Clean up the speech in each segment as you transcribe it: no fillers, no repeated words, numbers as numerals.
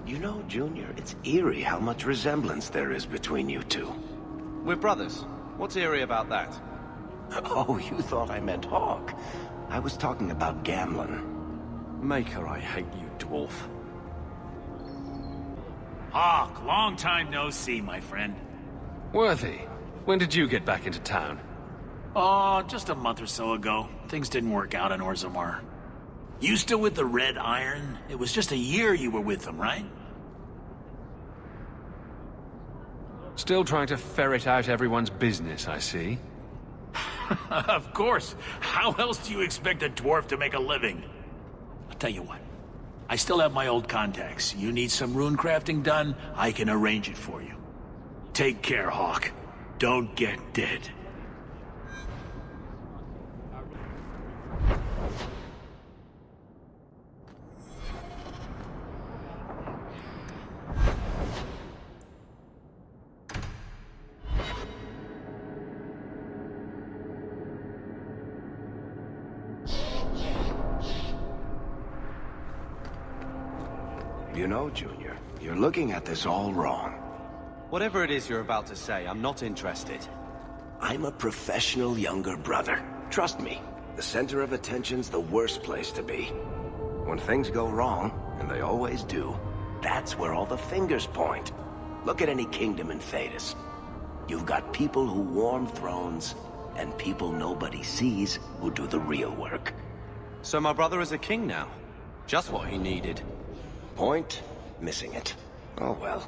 You know, Junior, it's eerie how much resemblance there is between you two. We're brothers. What's eerie about that? Oh, you thought I meant Hawk. I was talking about Gamlen. Maker, I hate you, dwarf. Hawk, long time no see, my friend. Worthy, when did you get back into town? Oh, just a month or so ago. Things didn't work out in Orzammar. You still with the Red Iron? It was just a year you were with them, right? Still trying to ferret out everyone's business, I see. Of course. How else do you expect a dwarf to make a living? I'll tell you what. I still have my old contacts. You need some rune crafting done, I can arrange it for you. Take care, Hawk. Don't get dead. You know, Junior, you're looking at this all wrong. Whatever it is you're about to say, I'm not interested. I'm a professional younger brother. Trust me, the center of attention's the worst place to be. When things go wrong, and they always do, that's where all the fingers point. Look at any kingdom in Thedas. You've got people who warm thrones, and people nobody sees who do the real work. So my brother is a king now. Just what he needed. Point, missing it. Oh well.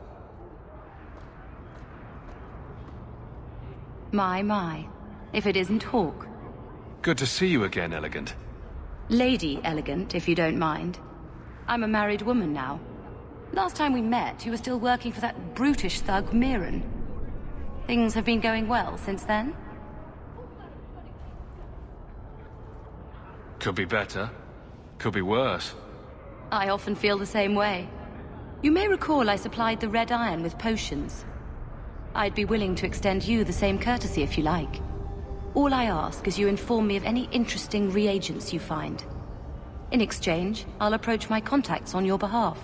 My. If it isn't Hawk. Good to see you again, Elegant. Lady Elegant, if you don't mind. I'm a married woman now. Last time we met, you were still working for that brutish thug, Mirren. Things have been going well since then? Could be better. Could be worse. I often feel the same way. You may recall I supplied the Red Iron with potions. I'd be willing to extend you the same courtesy if you like. All I ask is you inform me of any interesting reagents you find. In exchange, I'll approach my contacts on your behalf.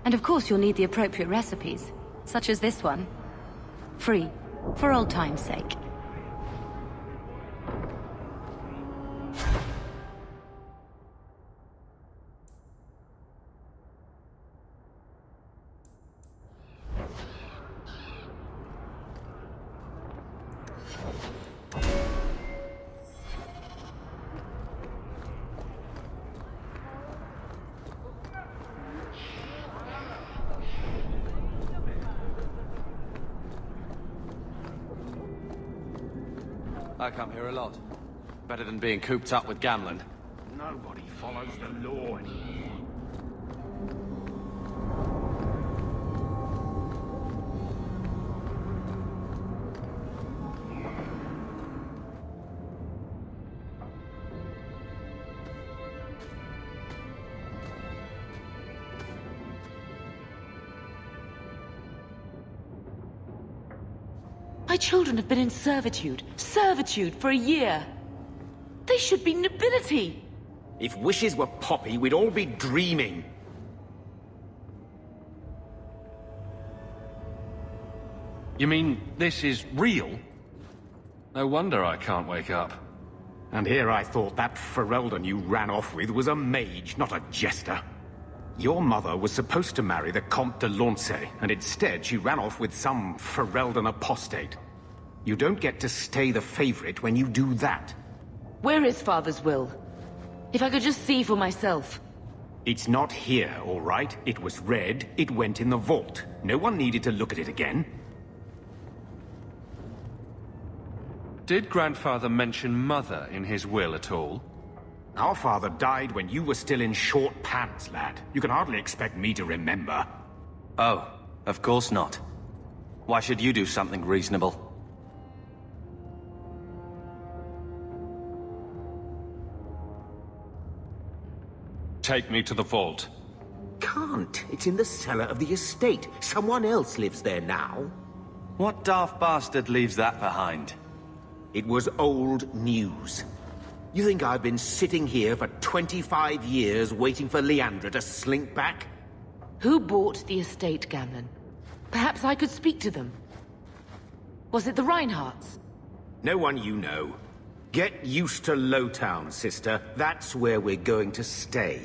And of course you'll need the appropriate recipes, such as this one. Free, for old time's sake. I come here a lot. Better than being cooped up with Gamlen. Nobody follows the law anymore. My children have been in servitude for a year. They should be nobility. If wishes were poppy, we'd all be dreaming. You mean this is real? No wonder I can't wake up. And here I thought that Ferelden you ran off with was a mage, not a jester. Your mother was supposed to marry the Comte de Launcey, and instead she ran off with some Ferelden apostate. You don't get to stay the favorite when you do that. Where is Father's will? If I could just see for myself. It's not here, all right? It was read, it went in the vault. No one needed to look at it again. Did Grandfather mention Mother in his will at all? Our father died when you were still in short pants, lad. You can hardly expect me to remember. Oh, of course not. Why should you do something reasonable? Take me to the vault. Can't. It's in the cellar of the estate. Someone else lives there now. What daft bastard leaves that behind? It was old news. You think I've been sitting here for 25 years waiting for Leandra to slink back? Who bought the estate, Gamlen? Perhaps I could speak to them. Was it the Reinhardts? No one you know. Get used to Lowtown, sister. That's where we're going to stay.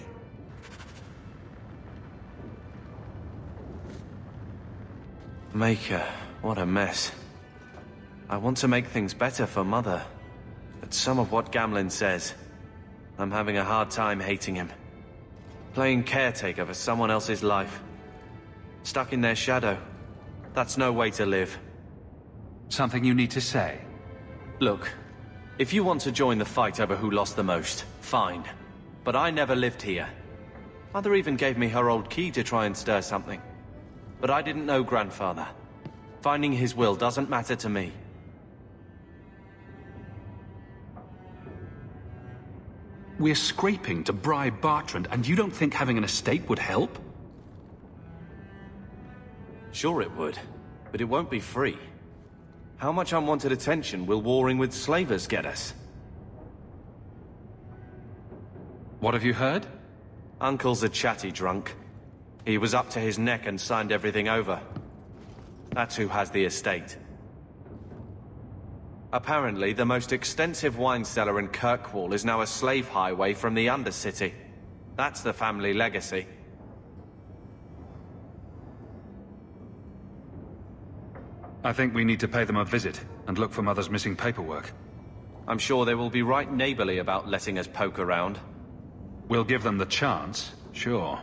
Maker, what a mess. I want to make things better for Mother. But some of what Gamlen says, I'm having a hard time hating him. Playing caretaker for someone else's life. Stuck in their shadow. That's no way to live. Something you need to say? Look, if you want to join the fight over who lost the most, fine. But I never lived here. Mother even gave me her old key to try and stir something. But I didn't know Grandfather. Finding his will doesn't matter to me. We're scraping to bribe Bertrand, and you don't think having an estate would help? Sure it would, but it won't be free. How much unwanted attention will warring with slavers get us? What have you heard? Uncle's a chatty drunk. He was up to his neck and signed everything over. That's who has the estate. Apparently, the most extensive wine cellar in Kirkwall is now a slave highway from the Undercity. That's the family legacy. I think we need to pay them a visit and look for Mother's missing paperwork. I'm sure they will be right neighborly about letting us poke around. We'll give them the chance, sure.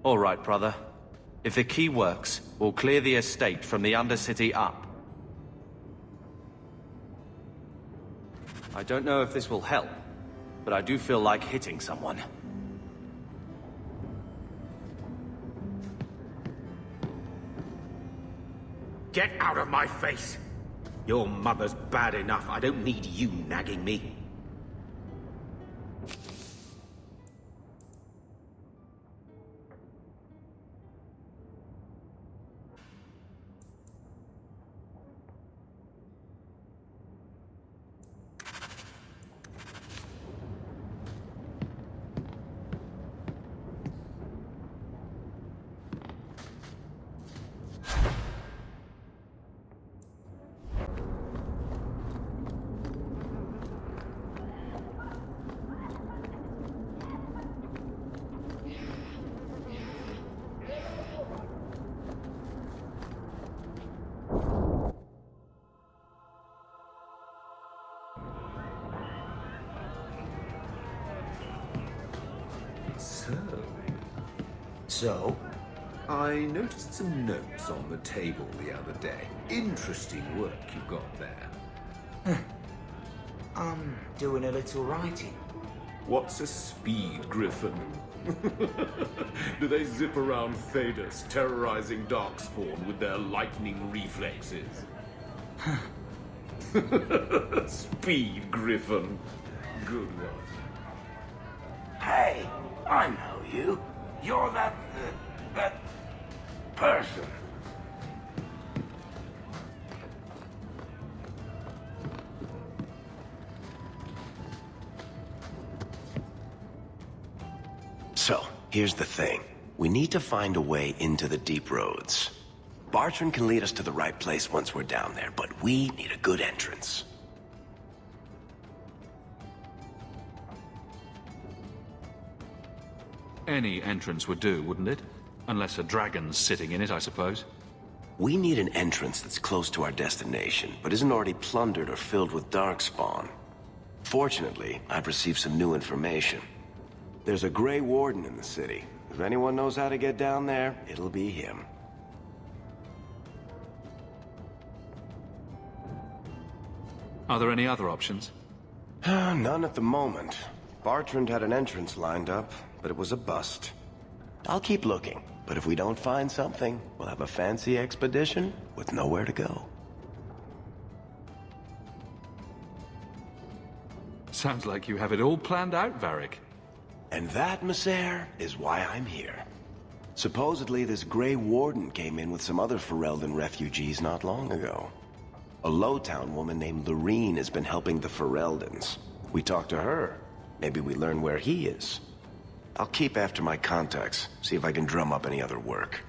All right, brother. If the key works, we'll clear the estate from the Undercity up. I don't know if this will help, but I do feel like hitting someone. Get out of my face! Your mother's bad enough. I don't need you nagging me. So, I noticed some notes on the table the other day. Interesting work you got there. I'm doing a little writing. What's a speed griffin? Do they zip around Thedas, terrorizing Darkspawn with their lightning reflexes? Speed griffin. Good one. Hey, I know you. You're that person. So, here's the thing. We need to find a way into the deep roads. Bertrand can lead us to the right place once we're down there, but we need a good entrance. Any entrance would do, wouldn't it? Unless a dragon's sitting in it, I suppose. We need an entrance that's close to our destination, but isn't already plundered or filled with darkspawn. Fortunately, I've received some new information. There's a Grey Warden in the city. If anyone knows how to get down there, it'll be him. Are there any other options? None at the moment. Bertrand had an entrance lined up, but it was a bust. I'll keep looking, but if we don't find something, we'll have a fancy expedition with nowhere to go. Sounds like you have it all planned out, Varric. And that, Messer, is why I'm here. Supposedly, this Grey Warden came in with some other Ferelden refugees not long ago. A Lowtown woman named Lorene has been helping the Fereldans. We talked to her. Maybe we learn where he is. I'll keep after my contacts, see if I can drum up any other work.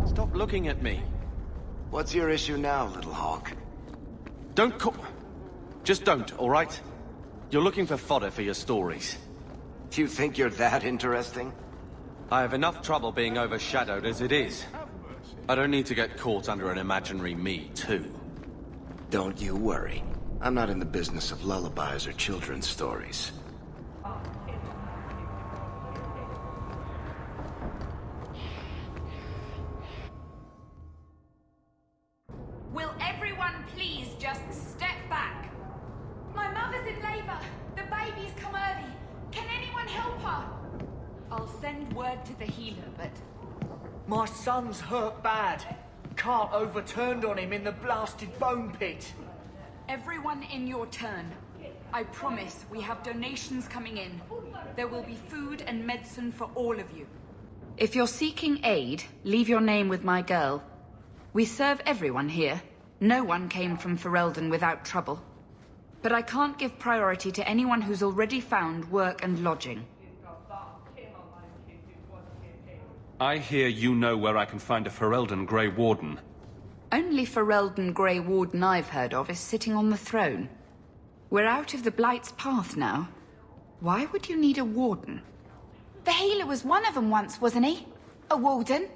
Stop looking at me. What's your issue now, little hawk? Don't call... Just don't, all right? You're looking for fodder for your stories. Do you think you're that interesting? I have enough trouble being overshadowed as it is. I don't need to get caught under an imaginary me, too. Don't you worry. I'm not in the business of lullabies or children's stories. Will everyone please just step back? My mother's in labor. The baby's come early. Can anyone help her? I'll send word to the healer, but... My son's hurt bad. Cart overturned on him in the blasted bone pit. Everyone in your turn. I promise we have donations coming in. There will be food and medicine for all of you. If you're seeking aid, leave your name with my girl. We serve everyone here. No one came from Ferelden without trouble. But I can't give priority to anyone who's already found work and lodging. I hear you know where I can find a Ferelden Grey Warden. Only Ferelden Grey Warden I've heard of is sitting on the throne. We're out of the Blight's path now. Why would you need a warden? The healer was one of them once, wasn't he? A warden?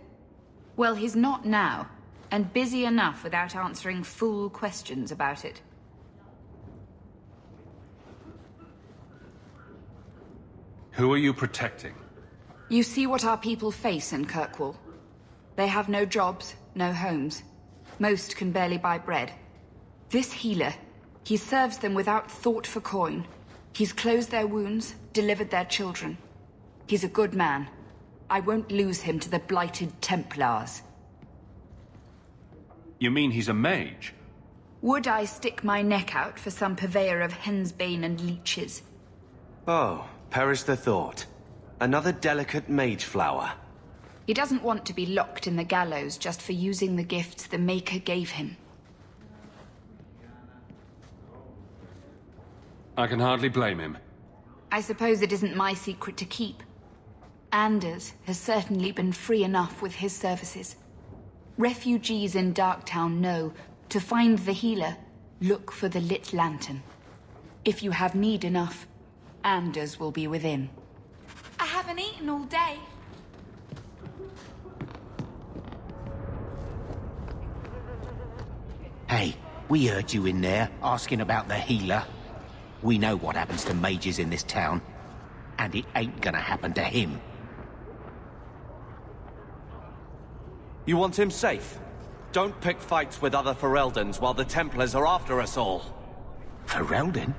Well, he's not now, and busy enough without answering fool questions about it. Who are you protecting? You see what our people face in Kirkwall. They have no jobs, no homes. Most can barely buy bread. This healer, he serves them without thought for coin. He's closed their wounds, delivered their children. He's a good man. I won't lose him to the blighted Templars. You mean he's a mage? Would I stick my neck out for some purveyor of hensbane and leeches? Oh, perish the thought. Another delicate mage flower. He doesn't want to be locked in the gallows just for using the gifts the Maker gave him. I can hardly blame him. I suppose it isn't my secret to keep. Anders has certainly been free enough with his services. Refugees in Darktown know, to find the healer, look for the lit lantern. If you have need enough, Anders will be within. I haven't eaten all day. Hey, we heard you in there asking about the healer. We know what happens to mages in this town, and it ain't gonna happen to him. You want him safe? Don't pick fights with other Fereldans while the Templars are after us all. Ferelden?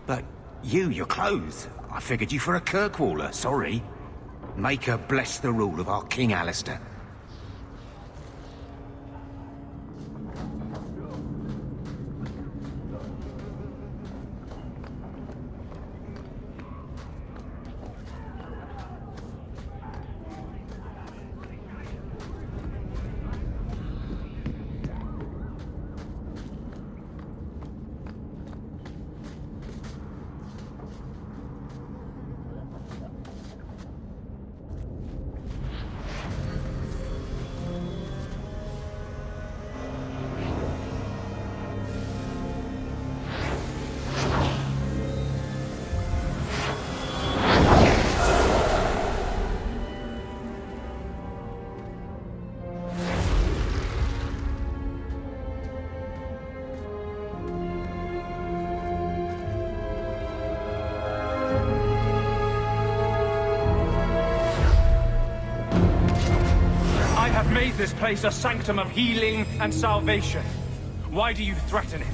But your clothes. I figured you for a Kirkwaller, sorry. Maker bless the rule of our King Alistair. Made this place a sanctum of healing and salvation. Why do you threaten it?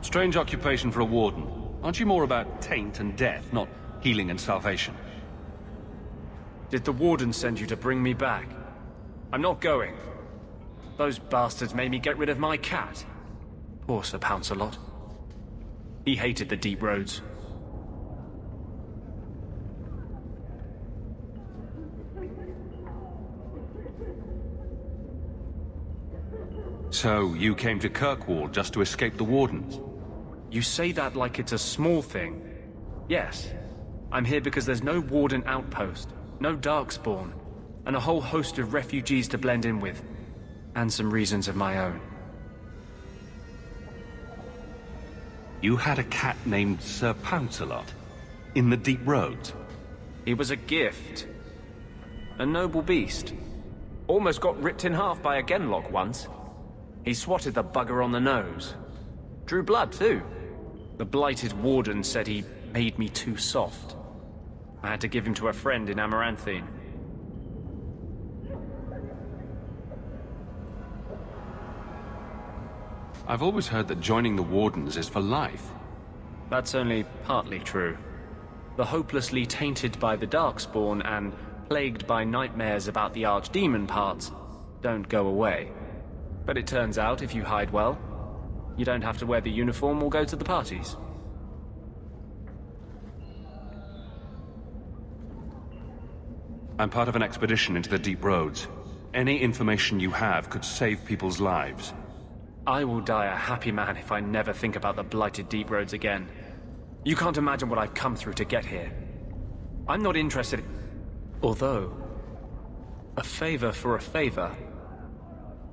Strange occupation for a warden. Aren't you more about taint and death, not healing and salvation? Did the warden send you to bring me back? I'm not going. Those bastards made me get rid of my cat. Poor Sir Pouncelot. He hated the deep roads. So, you came to Kirkwall just to escape the Wardens? You say that like it's a small thing. Yes. I'm here because there's no Warden outpost, no Darkspawn, and a whole host of refugees to blend in with. And some reasons of my own. You had a cat named Sir Pouncelot? In the deep roads? He was a gift. A noble beast. Almost got ripped in half by a Genlock once. He swatted the bugger on the nose. Drew blood, too. The blighted warden said he made me too soft. I had to give him to a friend in Amaranthine. I've always heard that joining the Wardens is for life. That's only partly true. The hopelessly tainted by the Darkspawn and plagued by nightmares about the Archdemon parts don't go away. But it turns out, if you hide well, you don't have to wear the uniform or go to the parties. I'm part of an expedition into the deep roads. Any information you have could save people's lives. I will die a happy man if I never think about the blighted deep roads again. You can't imagine what I've come through to get here. I'm not interested. Although, a favor for a favor.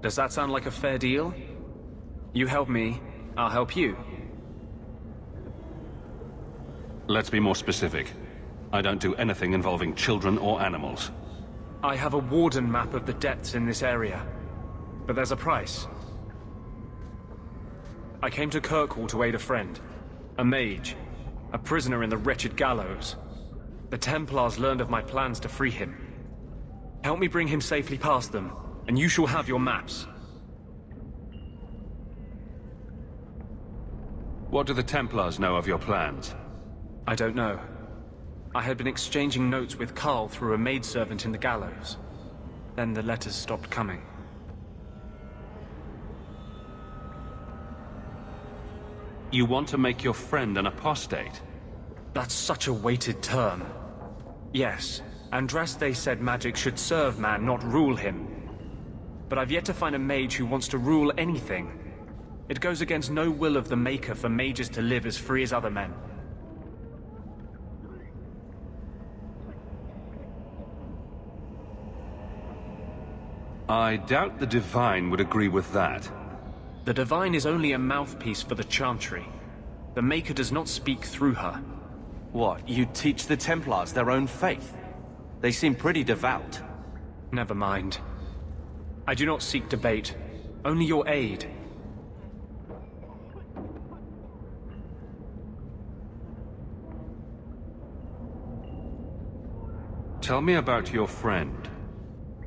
Does that sound like a fair deal? You help me, I'll help you. Let's be more specific. I don't do anything involving children or animals. I have a warden map of the depths in this area. But there's a price. I came to Kirkwall to aid a friend. A mage. A prisoner in the wretched gallows. The Templars learned of my plans to free him. Help me bring him safely past them, and you shall have your maps. What do the Templars know of your plans? I don't know. I had been exchanging notes with Carl through a maidservant in the gallows. Then the letters stopped coming. You want to make your friend an apostate? That's such a weighted term. Yes, Andraste said magic should serve man, not rule him. But I've yet to find a mage who wants to rule anything. It goes against no will of the Maker for mages to live as free as other men. I doubt the Divine would agree with that. The Divine is only a mouthpiece for the Chantry. The Maker does not speak through her. What, you teach the Templars their own faith? They seem pretty devout. Never mind. I do not seek debate, only your aid. Tell me about your friend.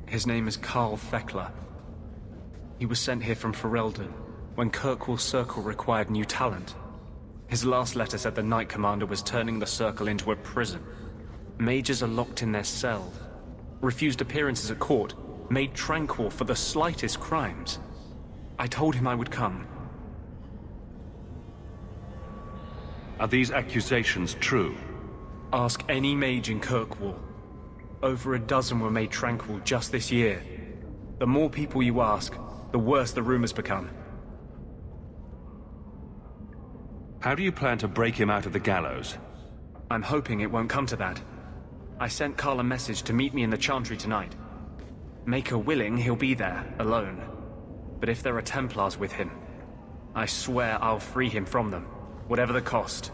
His name is Carl Thekla. He was sent here from Ferelden when Kirkwall Circle required new talent. His last letter said the Knight Commander was turning the Circle into a prison. Mages are locked in their cells, refused appearances at court, made tranquil for the slightest crimes. I told him I would come. Are these accusations true? Ask any mage in Kirkwall. Over a dozen were made tranquil just this year. The more people you ask, the worse the rumors become. How do you plan to break him out of the gallows? I'm hoping it won't come to that. I sent Carl a message to meet me in the Chantry tonight. Maker willing, he'll be there, alone. But if there are Templars with him, I swear I'll free him from them, whatever the cost.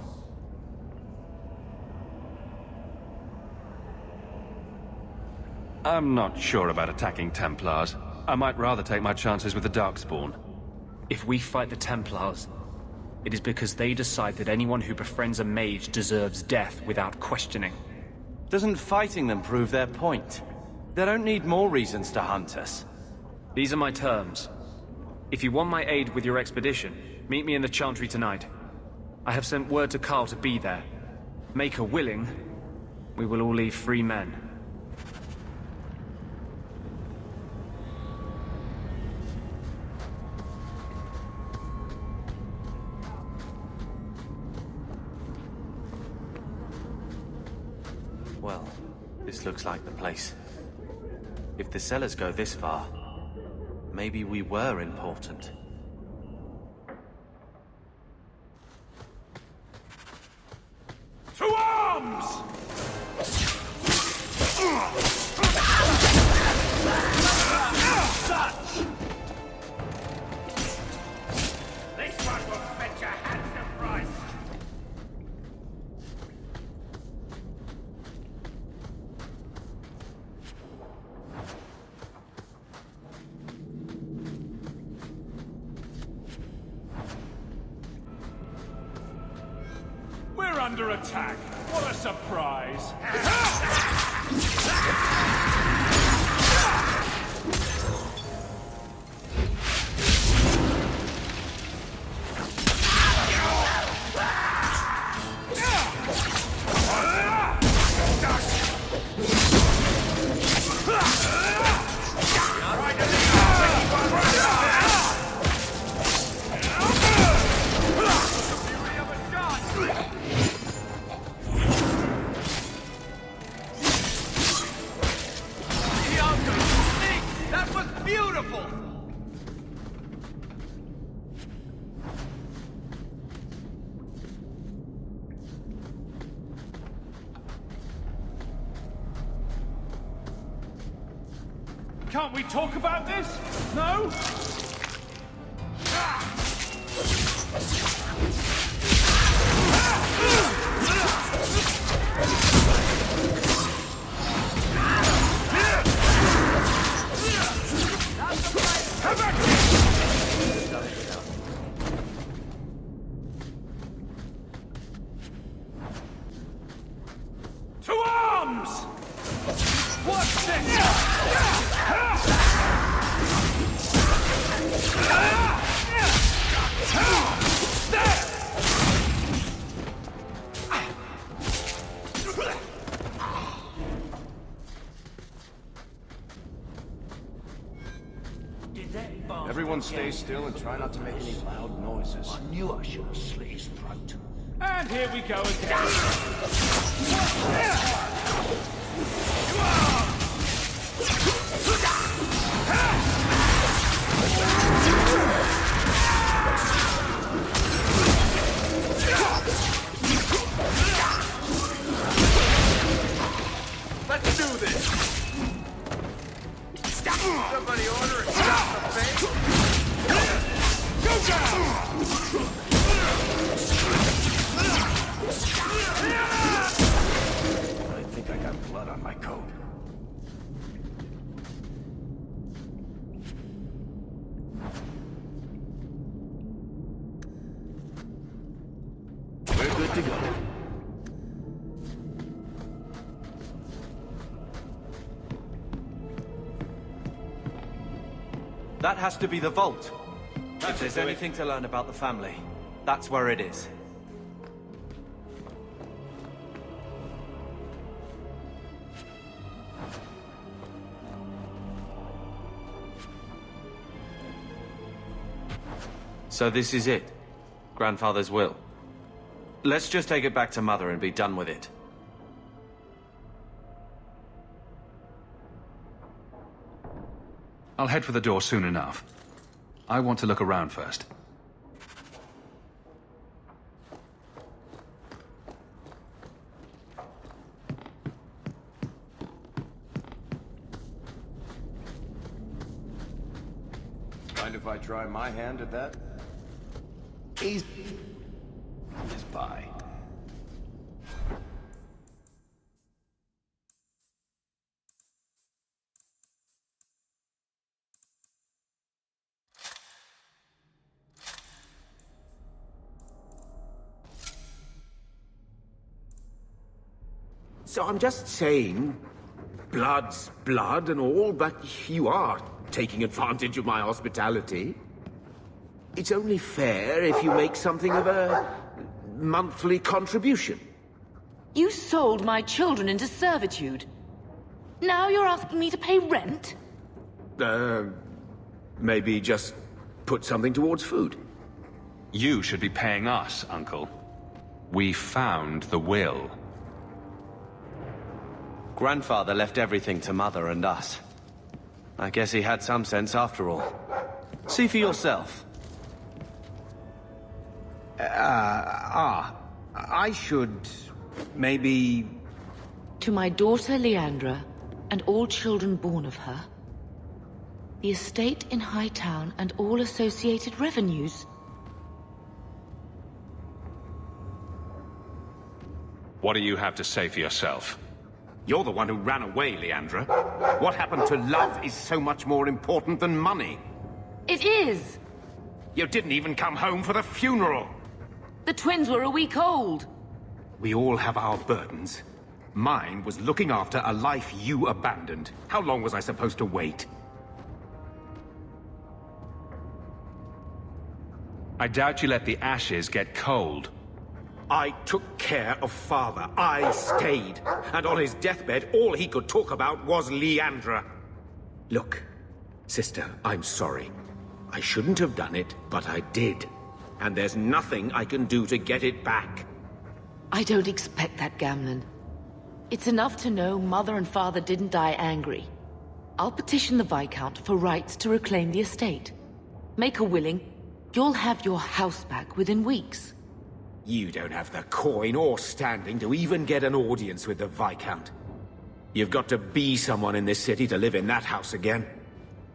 I'm not sure about attacking Templars. I might rather take my chances with the Darkspawn. If we fight the Templars, it is because they decide that anyone who befriends a mage deserves death without questioning. Doesn't fighting them prove their point? They don't need more reasons to hunt us. These are my terms. If you want my aid with your expedition, meet me in the Chantry tonight. I have sent word to Carl to be there. Maker willing, we will all leave free men. Well, this looks like the place. If the cellars go this far, maybe we were important. To arms! Such! This one will fetch a handsome price. We're under attack. What a surprise. That was beautiful! Can't we talk about this? No? To arms! What's this? Everyone stay still and try not to make any loud noises. I knew I should have slit his throat. And here we go again. Let's do this! Somebody order a shot in the face! Go down! I think I got blood on my coat. We're good to go. That has to be the vault. If there's anything to learn about the family, that's where it is. So this is it? Grandfather's will. Let's just take it back to Mother and be done with it. I'll head for the door soon enough. I want to look around first. Mind if I try my hand at that? Easy is pie. So I'm just saying, blood's blood and all, but you are taking advantage of my hospitality. It's only fair if you make something of a monthly contribution. You sold my children into servitude. Now you're asking me to pay rent? Maybe just put something towards food. You should be paying us, Uncle. We found the will. Grandfather left everything to Mother and us. I guess he had some sense after all. See for yourself. I should... maybe... To my daughter Leandra, and all children born of her, the estate in Hightown and all associated revenues. What do you have to say for yourself? You're the one who ran away, Leandra. What happened to love is so much more important than money. It is! You didn't even come home for the funeral. The twins were a week old. We all have our burdens. Mine was looking after a life you abandoned. How long was I supposed to wait? I doubt you let the ashes get cold. I took care of Father. I stayed. And on his deathbed, all he could talk about was Leandra. Look, sister, I'm sorry. I shouldn't have done it, but I did. And there's nothing I can do to get it back. I don't expect that, Gamlen. It's enough to know Mother and Father didn't die angry. I'll petition the Viscount for rights to reclaim the estate. Make a willing, you'll have your house back within weeks. You don't have the coin or standing to even get an audience with the Viscount. You've got to be someone in this city to live in that house again.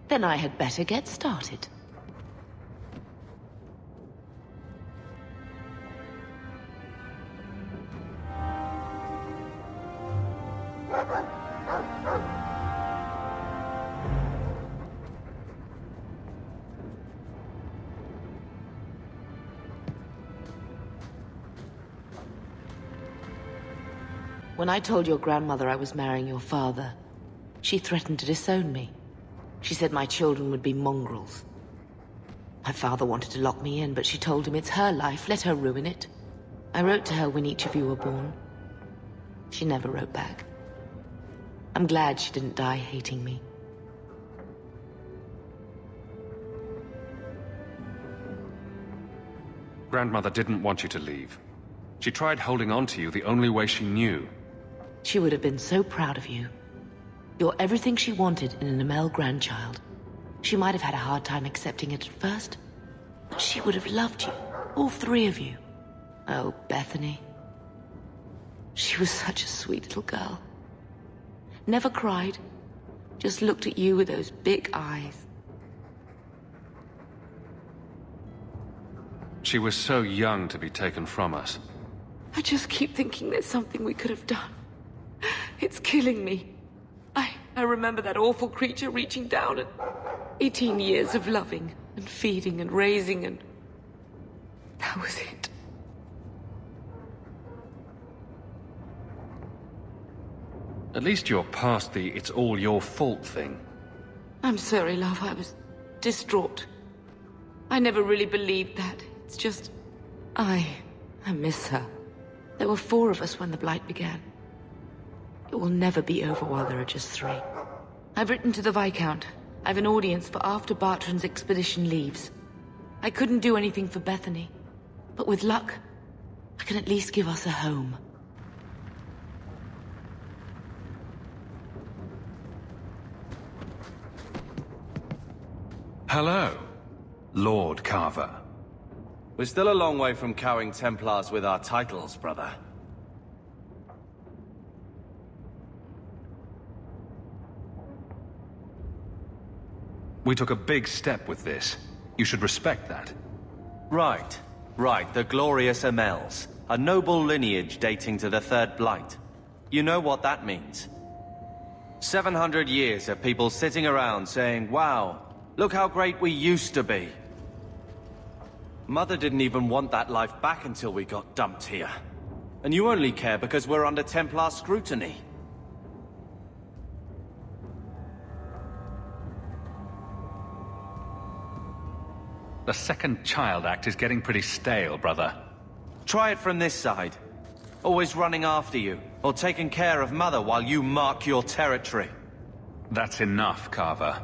Then I had better get started. When I told your grandmother I was marrying your father, she threatened to disown me. She said my children would be mongrels. My father wanted to lock me in, but she told him it's her life, let her ruin it. I wrote to her when each of you were born. She never wrote back. I'm glad she didn't die hating me. Grandmother didn't want you to leave. She tried holding on to you the only way she knew. She would have been so proud of you. You're everything she wanted in an Amel grandchild. She might have had a hard time accepting it at first, but she would have loved you, all three of you. Oh, Bethany. She was such a sweet little girl. Never cried, just looked at you with those big eyes. She was so young to be taken from us. I just keep thinking there's something we could have done. It's killing me. I remember that awful creature reaching down and 18 years of loving and feeding and raising, and that was it. At least you're past the it's all your fault thing. I'm sorry, love. I was distraught. I never really believed that. It's just... I miss her. There were 4 of us when the Blight began. It will never be over while there are just 3. I've written to the Viscount. I've an audience for after Bartrand's expedition leaves. I couldn't do anything for Bethany, but with luck, I can at least give us a home. Hello, Lord Carver. We're still a long way from cowing Templars with our titles, brother. We took a big step with this. You should respect that. Right. The glorious Amels. A noble lineage dating to the Third Blight. You know what that means. 700 years of people sitting around saying, wow, look how great we used to be. Mother didn't even want that life back until we got dumped here. And you only care because we're under Templar scrutiny. The second child act is getting pretty stale, brother. Try it from this side. Always running after you, or taking care of Mother while you mark your territory. That's enough, Carver.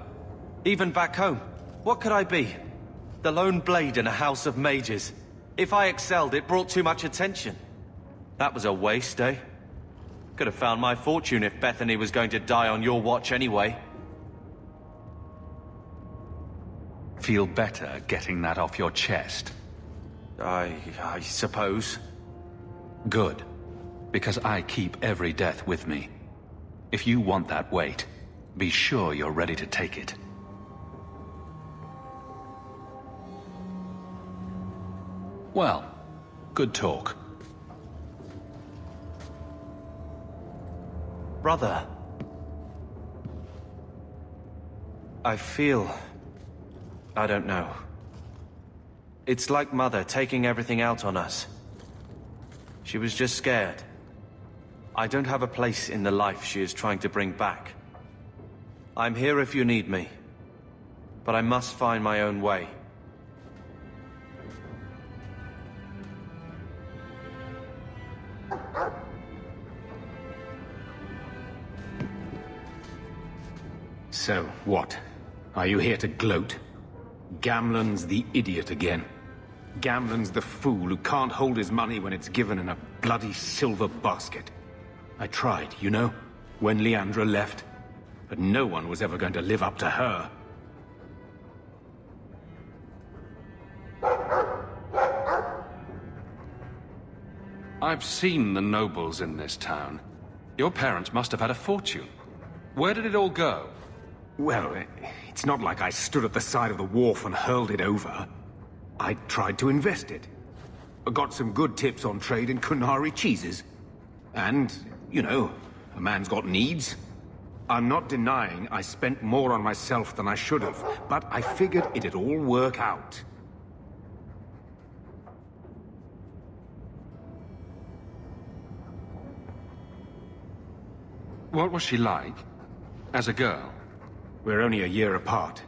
Even back home, what could I be? The lone blade in a house of mages. If I excelled, it brought too much attention. That was a waste, eh? Could have found my fortune if Bethany was going to die on your watch anyway. Feel better getting that off your chest? I suppose. Good. Because I keep every death with me. If you want that weight, be sure you're ready to take it. Well, good talk. Brother. I feel... I don't know. It's like Mother taking everything out on us. She was just scared. I don't have a place in the life she is trying to bring back. I'm here if you need me. But I must find my own way. So, what? Are you here to gloat? Gamlen's the idiot again. Gamlen's the fool who can't hold his money when it's given in a bloody silver basket. I tried, you know, when Leandra left. But no one was ever going to live up to her. I've seen the nobles in this town. Your parents must have had a fortune. Where did it all go? Well, it's not like I stood at the side of the wharf and hurled it over. I tried to invest it. I got some good tips on trade in Kunari cheeses. And, you know, a man's got needs. I'm not denying I spent more on myself than I should have, but I figured it'd all work out. What was she like? As a girl? We're only a year apart.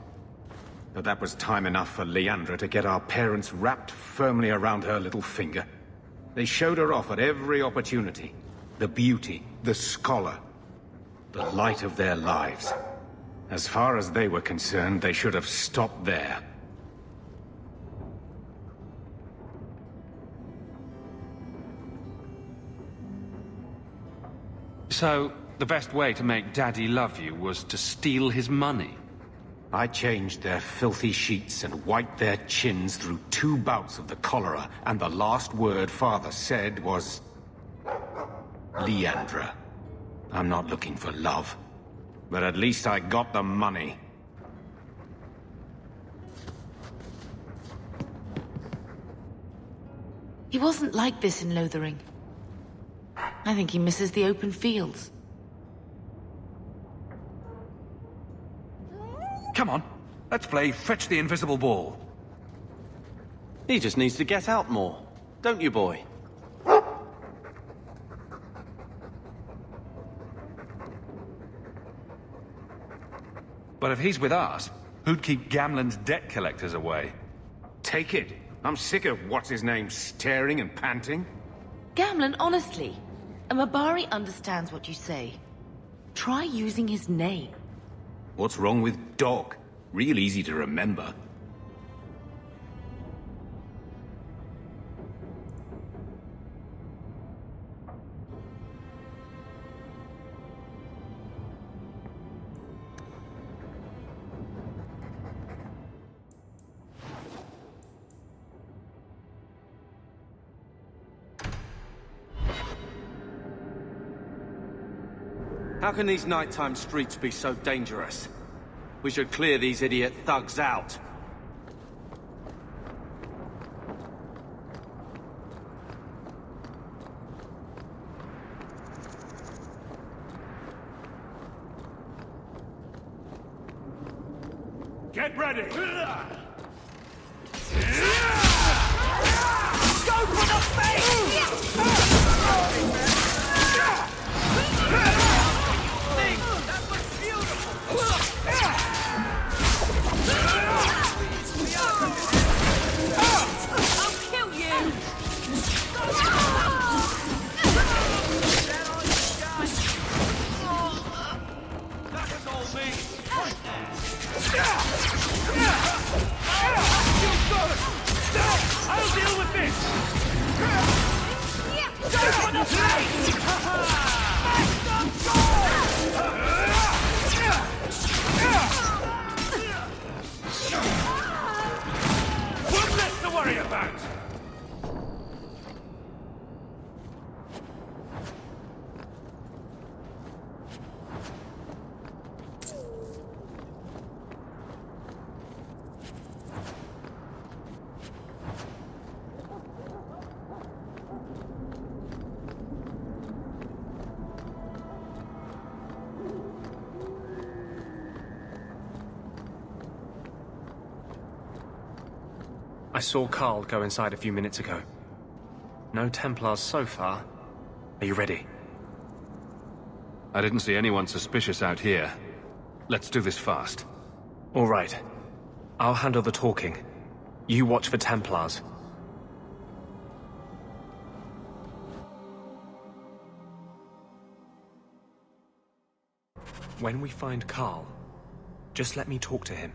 But that was time enough for Leandra to get our parents wrapped firmly around her little finger. They showed her off at every opportunity. The beauty, the scholar, the light of their lives. As far as they were concerned, they should have stopped there. So, the best way to make Daddy love you was to steal his money? I changed their filthy sheets and wiped their chins through 2 bouts of the cholera, and the last word Father said was... Leandra. I'm not looking for love, but at least I got the money. He wasn't like this in Lothering. I think he misses the open fields. Come on, let's play Fetch the Invisible Ball. He just needs to get out more. Don't you, boy? But if he's with us, who'd keep Gamlen's debt collectors away? Take it. I'm sick of what's-his-name staring and panting. Gamlen, honestly, a Mabari understands what you say. Try using his name. What's wrong with dog? Real easy to remember. How can these nighttime streets be so dangerous? We should clear these idiot thugs out. Get ready! Go for the face! I'll deal with this! Go for the face! I saw Carl go inside a few minutes ago. No Templars so far. Are you ready? I didn't see anyone suspicious out here. Let's do this fast. All right. I'll handle the talking. You watch for Templars. When we find Carl, just let me talk to him.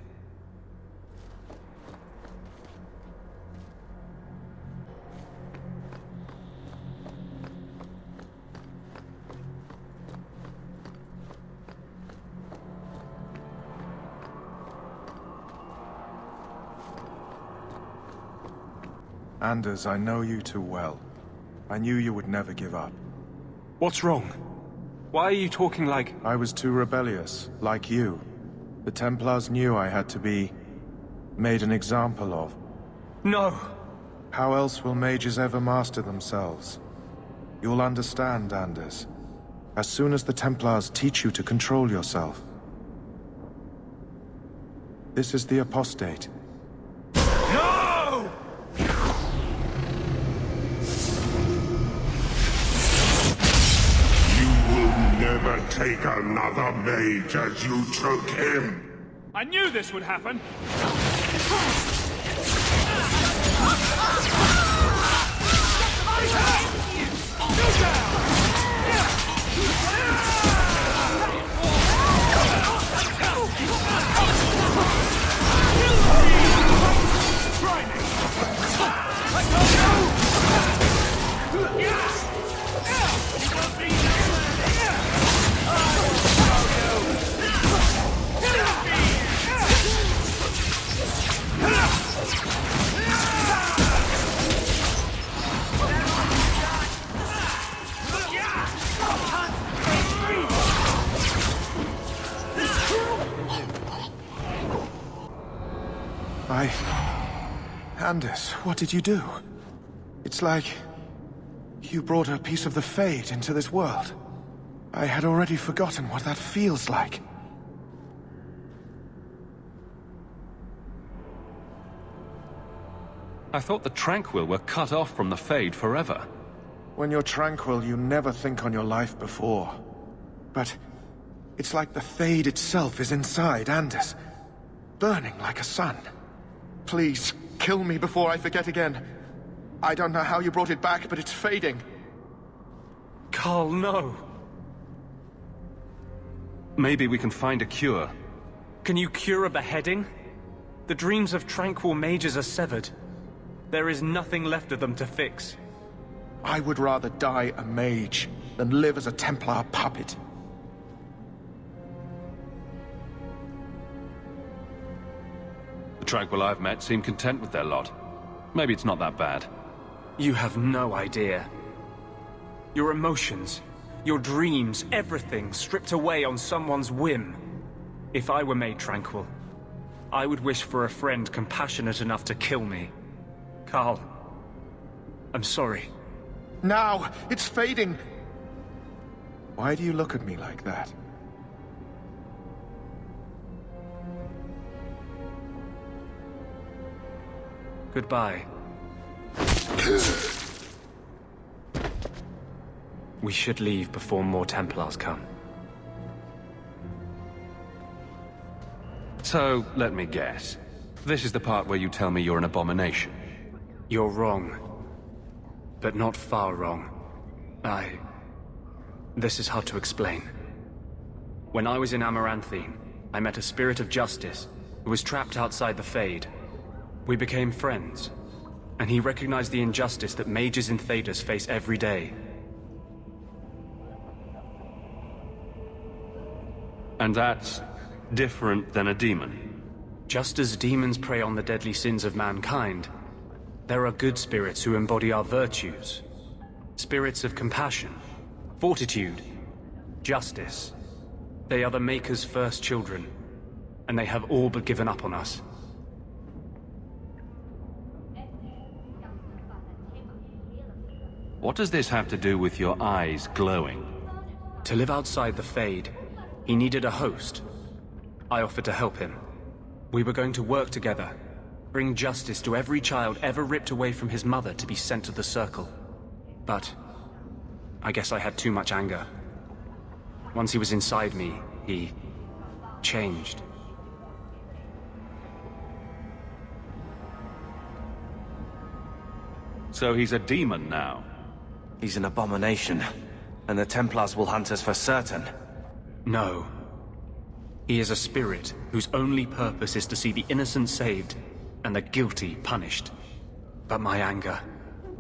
Anders, I know you too well. I knew you would never give up. What's wrong? Why are you talking like... I was too rebellious, like you. The Templars knew I had to be... made an example of. No! How else will mages ever master themselves? You'll understand, Anders. As soon as the Templars teach you to control yourself. This is the apostate. No! Never take another mage as you took him. I knew this would happen. Anders, what did you do? It's like... you brought a piece of the Fade into this world. I had already forgotten what that feels like. I thought the Tranquil were cut off from the Fade forever. When you're tranquil, you never think on your life before. But it's like the Fade itself is inside Anders, burning like a sun. Please, kill me before I forget again. I don't know how you brought it back, but it's fading. Carl, no. Maybe we can find a cure. Can you cure a beheading? The dreams of tranquil mages are severed. There is nothing left of them to fix. I would rather die a mage than live as a Templar puppet. The Tranquil I've met seem content with their lot. Maybe it's not that bad. You have no idea. Your emotions, your dreams, everything stripped away on someone's whim. If I were made tranquil, I would wish for a friend compassionate enough to kill me. Carl, I'm sorry. Now! It's fading! Why do you look at me like that? Goodbye. We should leave before more Templars come. So, let me guess. This is the part where you tell me you're an abomination. You're wrong. But not far wrong. This is hard to explain. When I was in Amaranthine, I met a spirit of justice who was trapped outside the Fade. We became friends, and he recognized the injustice that mages in Thedas face every day. And that's different than a demon? Just as demons prey on the deadly sins of mankind, there are good spirits who embody our virtues. Spirits of compassion, fortitude, justice. They are the Maker's first children, and they have all but given up on us. What does this have to do with your eyes glowing? To live outside the Fade, he needed a host. I offered to help him. We were going to work together, Bring justice to every child ever ripped away from his mother to be sent to the Circle. But I guess I had too much anger. Once he was inside me, he changed. So he's a demon now? He's an abomination, and the Templars will hunt us for certain. No. He is a spirit whose only purpose is to see the innocent saved and the guilty punished. But my anger,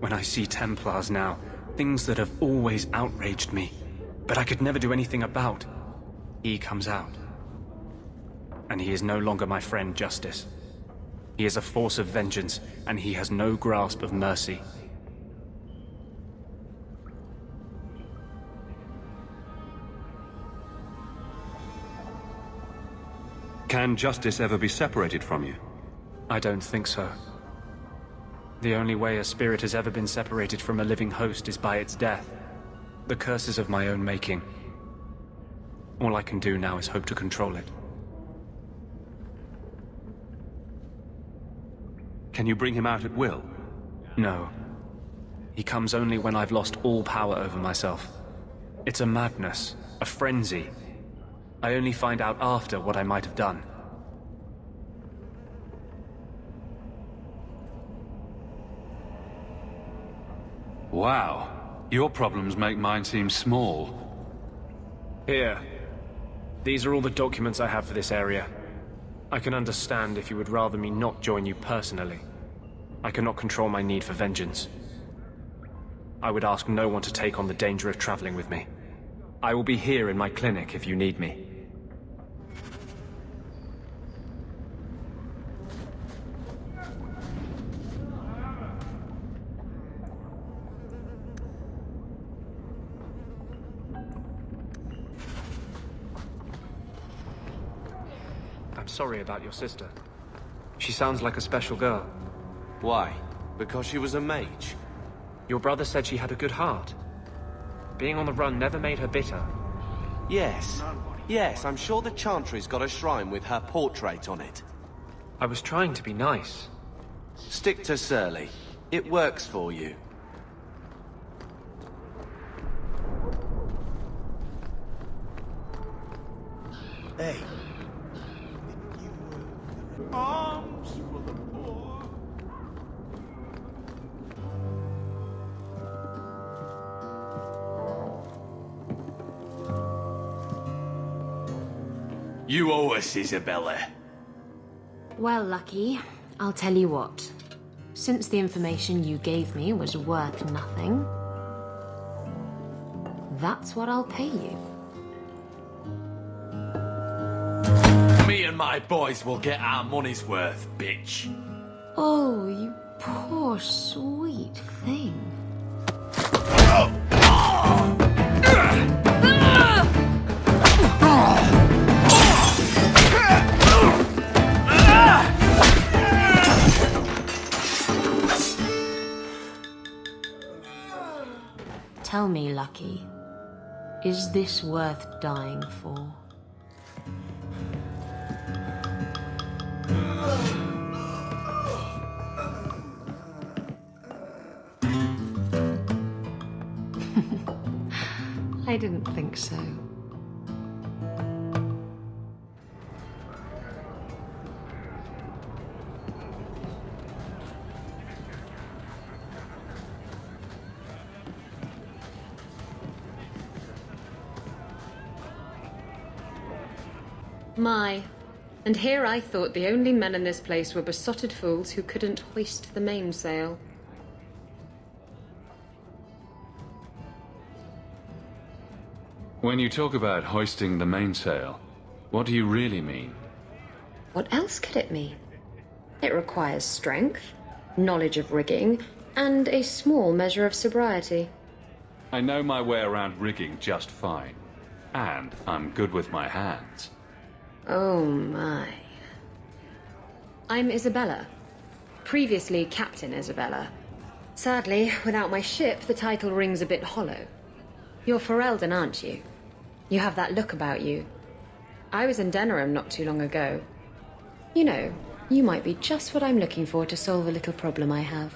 when I see Templars now, things that have always outraged me, but I could never do anything about, he comes out. And he is no longer my friend, Justice. He is a force of vengeance, and he has no grasp of mercy. Can justice ever be separated from you? I don't think so. The only way a spirit has ever been separated from a living host is by its death. The curse is of my own making. All I can do now is hope to control it. Can you bring him out at will? No. He comes only when I've lost all power over myself. It's a madness, a frenzy. I only find out after what I might have done. Wow. Your problems make mine seem small. Here. These are all the documents I have for this area. I can understand if you would rather me not join you personally. I cannot control my need for vengeance. I would ask no one to take on the danger of traveling with me. I will be here in my clinic if you need me. I'm sorry about your sister. She sounds like a special girl. Why? Because she was a mage? Your brother said she had a good heart. Being on the run never made her bitter. Yes. Yes, I'm sure the Chantry's got a shrine with her portrait on it. I was trying to be nice. Stick to Surly. It works for you. Hey. Arms for the poor. You owe us, Isabella. Well, Lucky, I'll tell you what. Since the information you gave me was worth nothing, that's what I'll pay you. Me and my boys will get our money's worth, bitch. Oh, you poor sweet thing. Tell me, Lucky, is this worth dying for? I didn't think so. My. And here I thought the only men in this place were besotted fools who couldn't hoist the mainsail. When you talk about hoisting the mainsail, what do you really mean? What else could it mean? It requires strength, knowledge of rigging, and a small measure of sobriety. I know my way around rigging just fine. And I'm good with my hands. Oh my. I'm Isabella. Previously Captain Isabella. Sadly, without my ship, the title rings a bit hollow. You're Ferelden, aren't you? You have that look about you. I was in Denerim not too long ago. You know, You might be just what I'm looking for to solve a little problem I have.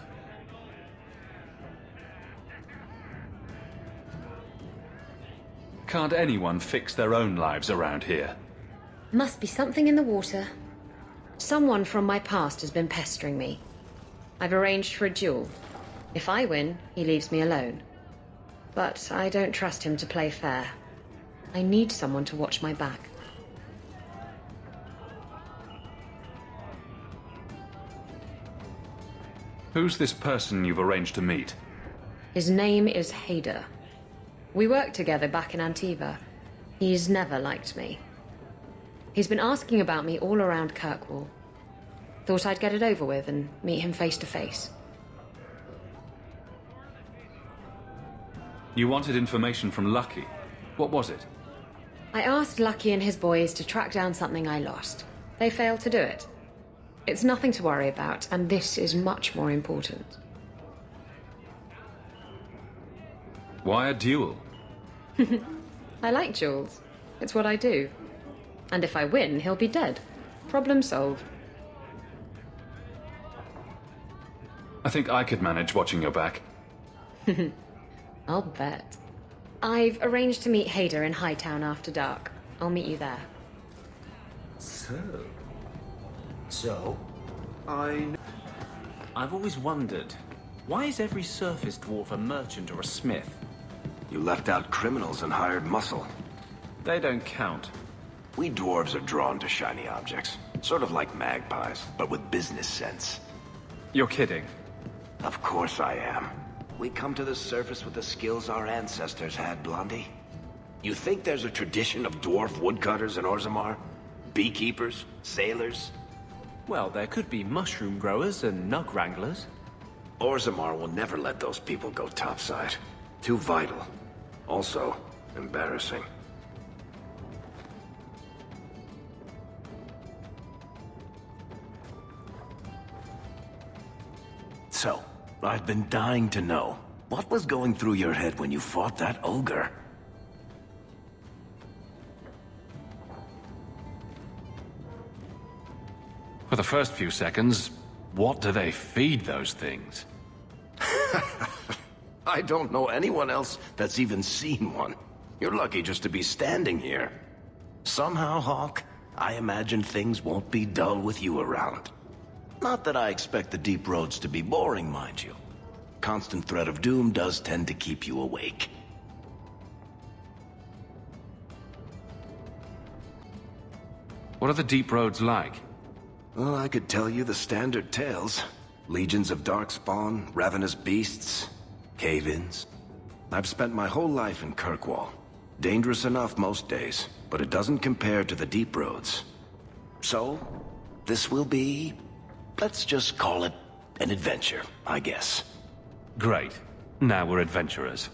Can't anyone fix their own lives around here? Must be something in the water. Someone from my past has been pestering me. I've arranged for a duel. If I win, he leaves me alone. But I don't trust him to play fair. I need someone to watch my back. Who's this person you've arranged to meet? His name is Hader. We worked together back in Antiva. He's never liked me. He's been asking about me all around Kirkwall. Thought I'd get it over with and meet him face to face. You wanted information from Lucky. What was it? I asked Lucky and his boys to track down something I lost. They failed to do it. It's nothing to worry about, and this is much more important. Why a duel? I like duels. It's what I do. And if I win, he'll be dead. Problem solved. I think I could manage watching your back. I'll bet. I've arranged to meet Hader in Hightown after dark. I'll meet you there. So, I've always wondered, why is every surface dwarf a merchant or a smith? you left out criminals and hired muscle. They don't count. We dwarves are drawn to shiny objects. Sort of like magpies, but with business sense. You're kidding. Of course I am. We come to the surface with the skills our ancestors had, Blondie. You think there's a tradition of dwarf woodcutters in Orzammar? Beekeepers? Sailors? Well, there could be mushroom growers and nug wranglers. Orzammar will never let those people go topside. Too vital. Also, embarrassing. So, I've been dying to know, what was going through your head when you fought that ogre? For the first few seconds, what do they feed those things? I don't know anyone else that's even seen one. You're lucky just to be standing here. Somehow, Hawk, I imagine things won't be dull with you around. Not that I expect the deep roads to be boring, mind you. Constant threat of doom does tend to keep you awake. What are the deep roads like? Well, I could tell you the standard tales. Legions of darkspawn, ravenous beasts, cave-ins. I've spent my whole life in Kirkwall. Dangerous enough most days, but it doesn't compare to the deep roads. So, this will be... let's just call it an adventure, I guess. Great. Now we're adventurers.